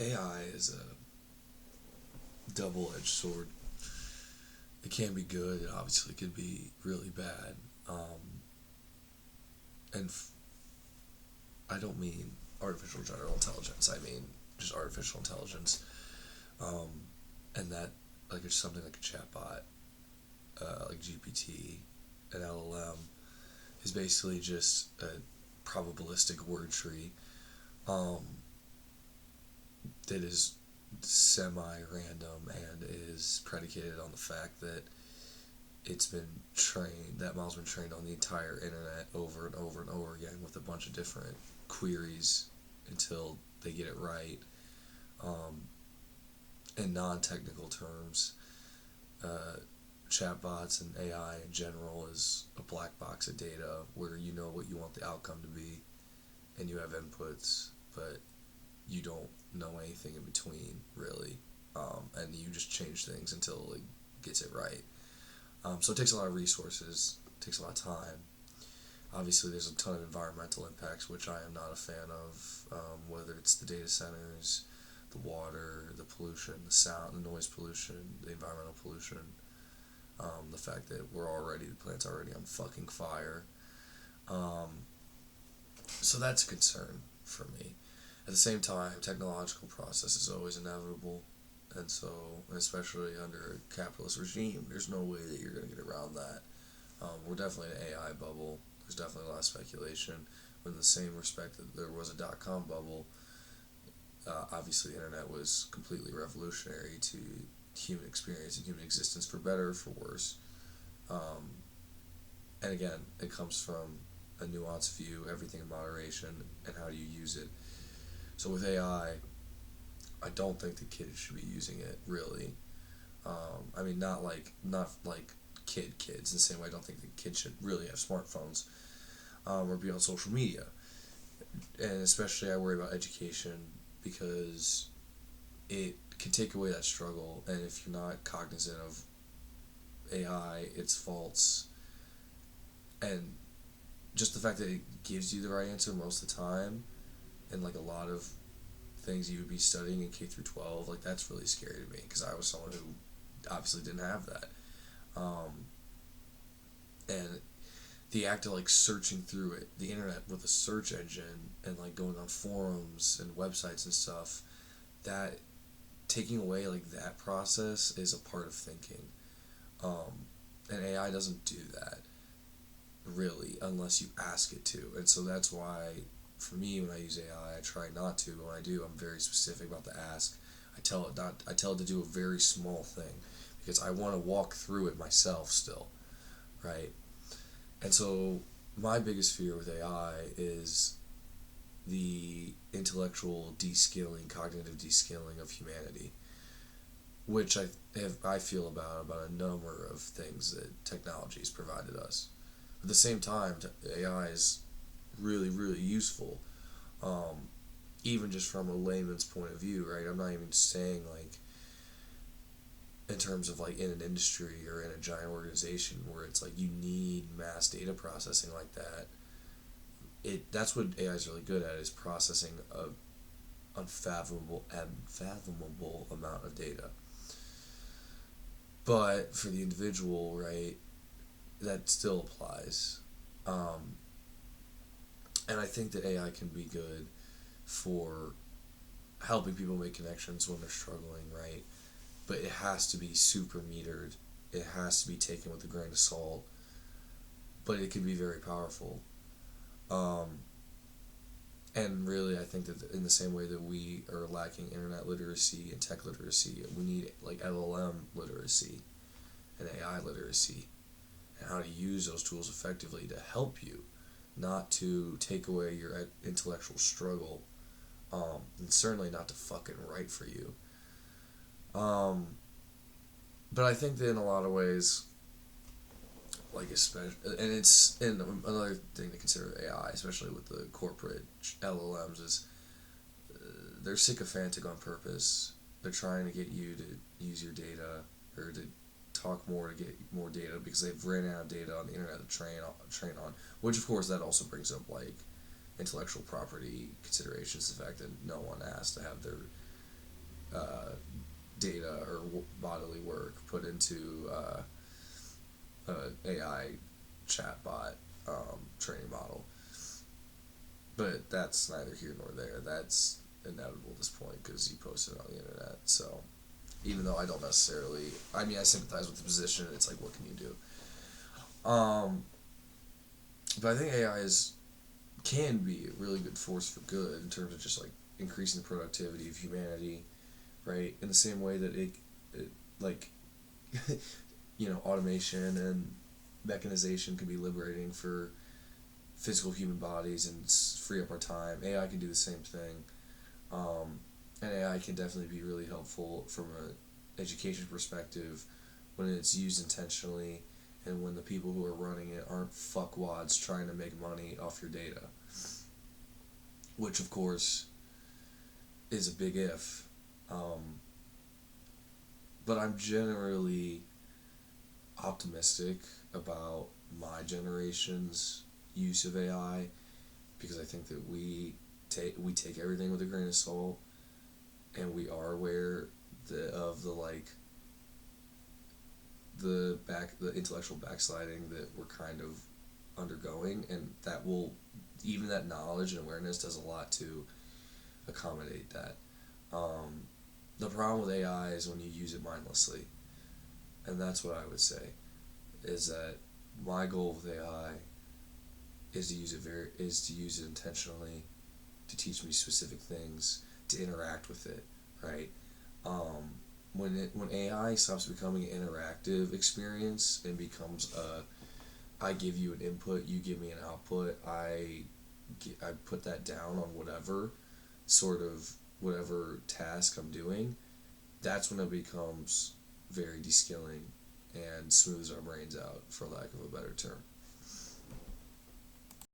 AI is a double-edged sword. It can be good. It obviously could be really bad. And I don't mean artificial general intelligence. I mean just artificial intelligence. Um, and that, like, it's something like a chatbot, like GPT, an LLM, is basically just a probabilistic word tree, um, that is semi-random and is predicated on the fact that that model's been trained on the entire internet over and over and over again with a bunch of different queries until they get it right. Um, in non-technical terms, uh, chatbots and AI in general is a black box of data where you know what you want the outcome to be and you have inputs, but you don't know anything in between, really. And you just change things until it gets it right. So it takes a lot of resources, it takes a lot of time. Obviously, there's a ton of environmental impacts, which I am not a fan of, whether it's the data centers, the water, the pollution, the sound, the noise pollution, the environmental pollution, the fact that the planet's already on fucking fire. Um, so that's a concern for me. At the same time, technological process is always inevitable, and so, especially under a capitalist regime, there's no way that you're going to get around that. We're definitely in an AI bubble. There's definitely a lot of speculation. But in the same respect that there was a dot-com bubble, obviously the internet was completely revolutionary to human experience and human existence, for better or for worse. Um, and again, it comes from a nuanced view, everything in moderation, and how do you use it. So with I don't think the kids should be using it, really. I mean, not like kids in the same way. I don't think the kids should really have smartphones, or be on social media. And especially, I worry about education because it can take away that struggle. And if you're not cognizant of AI, its faults, and just the fact that it gives you the right answer most of the time, and like a lot of things you would be studying in K through 12, like, that's really scary to me because I was someone who obviously didn't have that. Um, and the act of like searching through the internet with a search engine and like going on forums and websites and stuff, that taking away like that process is a part of thinking. Um, and AI doesn't do that really unless you ask it to. And so that's why for me when I use AI, I try not to. But when I do, I'm very specific about the ask. I tell it to do a very small thing because I want to walk through it myself still, right? And so my biggest fear with AI is the intellectual descaling, cognitive descaling of humanity, which I feel about a number of things that technology has provided us. At the same time, AI is really, really useful, um, even just from a layman's point of view, right? I'm not even saying like in terms of like in an industry or in a giant organization where it's like you need mass data processing like that. That's what AI is really good at, is processing a unfathomable amount of data. But for the individual, right, that still applies. Um, and I think that AI can be good for helping people make connections when they're struggling, right? But it has to be super metered. It has to be taken with a grain of salt. But it can be very powerful. Um, and really, I think that in the same way that we are lacking internet literacy and tech literacy, we need like LLM literacy and AI literacy and how to use those tools effectively to help you, not to take away your intellectual struggle, and certainly not to fucking write for you. Um, but I think that in a lot of ways, like especially, and it's and another thing to consider with AI, especially with the corporate LLMs, is they're sycophantic on purpose. They're trying to get you to use your data or to talk more to get more data because they've ran out of data on the internet to train on. Which of course that also brings up like intellectual property considerations, the fact that no one has to have their data or bodily work put into an AI chatbot training model. But that's neither here nor there. That's inevitable at this point because you posted it on the internet. So even though I don't necessarily, I mean, I sympathize with the position. It's like, what can you do? But I think AI can be a really good force for good in terms of just like increasing the productivity of humanity, right? In the same way that it like, automation and mechanization can be liberating for physical human bodies and free up our time. AI can do the same thing, and AI can definitely be really helpful from an education perspective when it's used intentionally and when the people who are running it aren't fuckwads trying to make money off your data, which of course is a big if. But I'm generally optimistic about my generation's use of AI because I think that we take everything with a grain of salt, and we are aware of the intellectual backsliding that we're kind of undergoing, and even that knowledge and awareness does a lot to accommodate that. The problem with AI is when you use it mindlessly, and that's what I would say is that my goal with AI is to use it intentionally, to teach me specific things, to interact with it, right? When AI stops becoming an interactive experience and becomes I give you an input, you give me an output, I put that down on whatever task I'm doing, that's when it becomes very de-skilling and smooths our brains out, for lack of a better term.